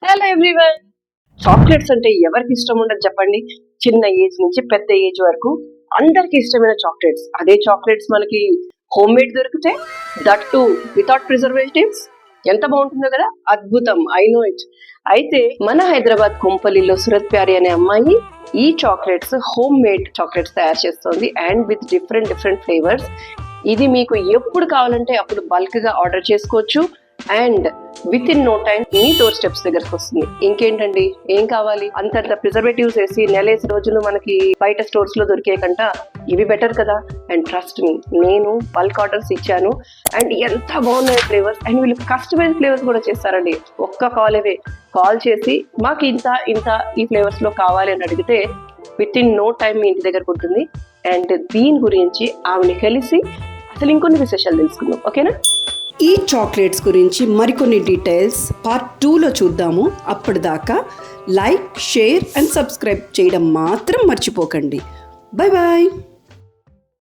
Hello everyone. Chocolates అంటే ఎవరికి ఇష్టం ఉండదు చెప్పండి. చిన్న ఏజ్ నుంచి పెద్ద ఏజ్ వరకు అందరికి ఇష్టమైన చాక్లెట్స్. అదే చాక్లెట్స్ మనకి హోమ్ మేడ్ దొరికితే, దట్ టు వితౌట్ ప్రిజర్వేటివ్స్, ఎంత బాగుంటుందో కదా. అద్భుతం, ఐ నో ఇట్. అయితే మన హైదరాబాద్ కొంపల్లిలో సురత్ ప్యారి అనే అమ్మాయి ఈ చాక్లెట్స్ హోమ్ మేడ్ చాక్లెట్స్ తయారు చేస్తుంది, and with different different flavours. ఇది మీకు ఎప్పుడు కావాలంటే అప్పుడు బల్క్ గా ఆర్డర్ చేసుకోవచ్చు, and with in no time మీ డోర్ స్టెప్స్ దగ్గరకు వస్తుంది. ఇంకేంటండి, ఏం కావాలి? అంతంత ప్రిజర్వేటివ్స్ వేసి నెలేసి రోజులు మనకి బయట స్టోర్స్ లో దొరికే కంట ఇవి బెటర్ కదా. అండ్ ట్రస్ట్ మీ, నేను బల్క్ ఆర్డర్స్ ఇచ్చాను, అండ్ ఎంత బాగున్నాయి ఫ్లేవర్స్. అండ్ వీళ్ళు కస్టమైజ్ ఫ్లేవర్స్ కూడా చేస్తారండి. ఒక్క కాల్ చేసి మాకు ఇంత ఇంత ఈ ఫ్లేవర్స్ లో కావాలి అని అడిగితే విత్ ఇన్ నో టైం మీ ఇంటి దగ్గరకు ఉంటుంది. అండ్ దీని గురించి ఆమెని కలిసి అసలు ఇంకొన్ని విశేషాలు తెలుసుకుందాం, ఓకేనా? ఈ చాక్లెట్స్ గురించి మరికొన్ని డీటెయిల్స్ పార్ట్ 2లో చూద్దాము. అప్పటిదాకా లైక్, షేర్ అండ్ సబ్స్క్రైబ్ చేయడం మాత్రం మర్చిపోకండి. Bye bye.